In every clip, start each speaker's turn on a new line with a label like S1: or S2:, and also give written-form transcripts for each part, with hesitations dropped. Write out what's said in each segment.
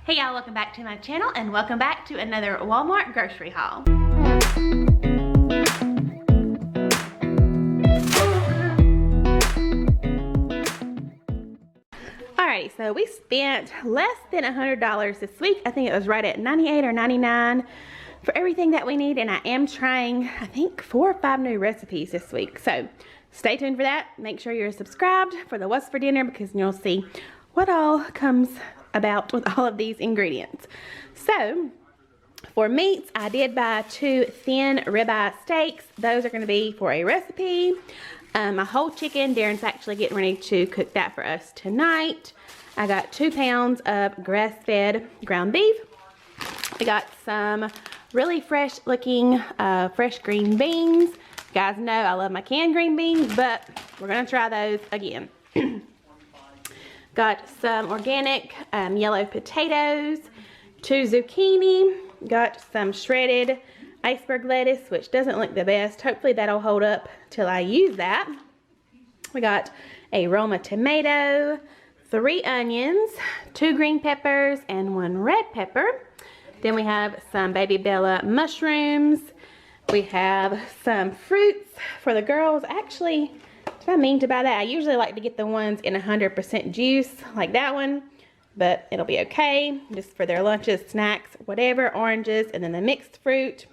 S1: Hey y'all, welcome back to my channel and welcome back to another Walmart grocery haul. Alrighty, so we spent less than $100 this week. I think it was right at $98 or $99 for everything that we need, and I am trying, I think, 4 or 5 new recipes this week. So stay tuned for that. Make sure you're subscribed for the What's for Dinner, because you'll see what all comes about with all of these ingredients. So for meats, I did buy 2 thin ribeye steaks. Those are going to be for a recipe. A whole chicken. Darren's actually getting ready to cook that for us tonight. I got 2 pounds of grass-fed ground beef. I got some really fresh looking fresh green beans. You guys know I love my canned green beans, but we're going to try those again. Got some organic yellow potatoes, 2 zucchini, got some shredded iceberg lettuce, which doesn't look the best. Hopefully that'll hold up till I use that. We got a Roma tomato, 3 onions, 2 green peppers, and 1 red pepper. Then we have some Baby Bella mushrooms. We have some fruits for the girls. Actually, did I mean to buy that? I usually like to get the ones in 100% juice, like that one, but it'll be okay, just for their lunches, snacks, whatever. Oranges, and then the mixed fruit.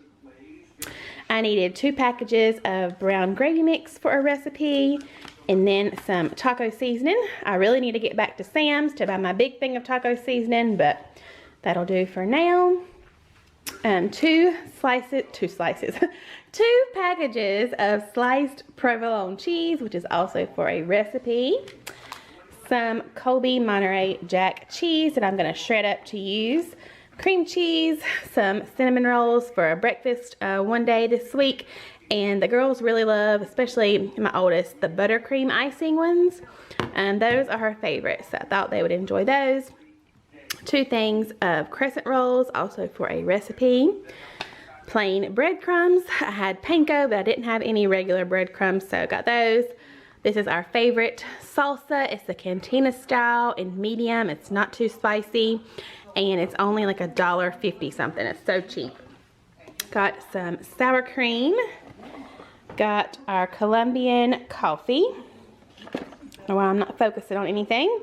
S1: I needed 2 packages of brown gravy mix for a recipe, and then some taco seasoning. I really need to get back to Sam's to buy my big thing of taco seasoning, but that'll do for now. 2 packages of sliced provolone cheese, which is also for a recipe. Some Colby Monterey Jack cheese that I'm going to shred up to use. Cream cheese, some cinnamon rolls for a breakfast one day this week. And the girls really love, especially my oldest, the buttercream icing ones. And those are her favorites, so I thought they would enjoy those. 2 things of crescent rolls, also for a recipe. Plain breadcrumbs. I had panko, but I didn't have any regular breadcrumbs, so I got those. This is our favorite salsa. It's the cantina style in medium. It's not too spicy, and it's only like $1.50 something. It's so cheap. Got some sour cream. Got our Colombian coffee. Well, I'm not focusing on anything.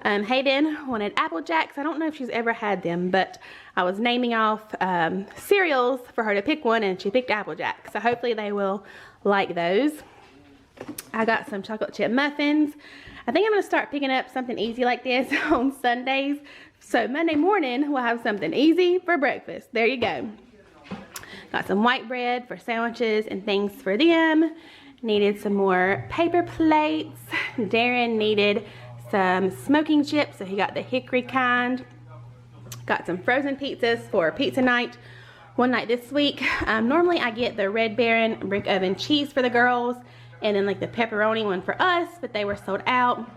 S1: Hayden wanted Apple Jacks. I don't know if she's ever had them, but I was naming off cereals for her to pick one, and she picked Apple Jacks. So hopefully they will like those. I got some chocolate chip muffins. I think I'm going to start picking up something easy like this on Sundays. So Monday morning we'll have something easy for breakfast. There you go. Got some white bread for sandwiches and things for them. Needed some more paper plates. Darren needed some smoking chips, so he got the hickory kind. Got some frozen pizzas for pizza night one night this week. Normally I get the Red Baron brick oven cheese for the girls, and then like the pepperoni one for us, but they were sold out.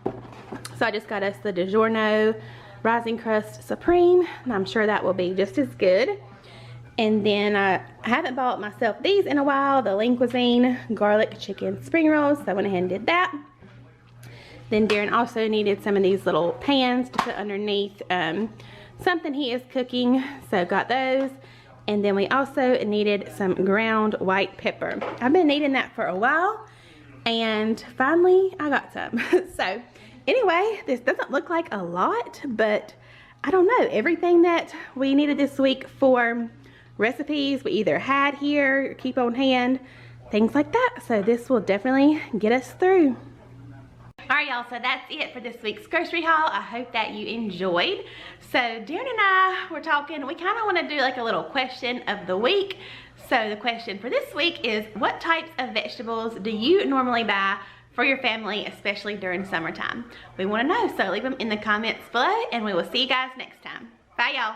S1: So I just got us the DiGiorno Rising Crust Supreme, and I'm sure that will be just as good. And then I haven't bought myself these in a while, the Lean Cuisine garlic chicken spring rolls, so I went ahead and did that. Then Darren also needed some of these little pans to put underneath something he is cooking, so got those. And then we also needed some ground white pepper. I've been needing that for a while, and finally I got some. So anyway, this doesn't look like a lot, but I don't know, everything that we needed this week for recipes we either had here or keep on hand, things like that. So this will definitely get us through. Alright y'all, so that's it for this week's grocery haul. I hope that you enjoyed. So Darren and I were talking, we kind of want to do like a little question of the week. So the question for this week is, what types of vegetables do you normally buy for your family, especially during summertime? We want to know, so leave them in the comments below, and we will see you guys next time. Bye y'all.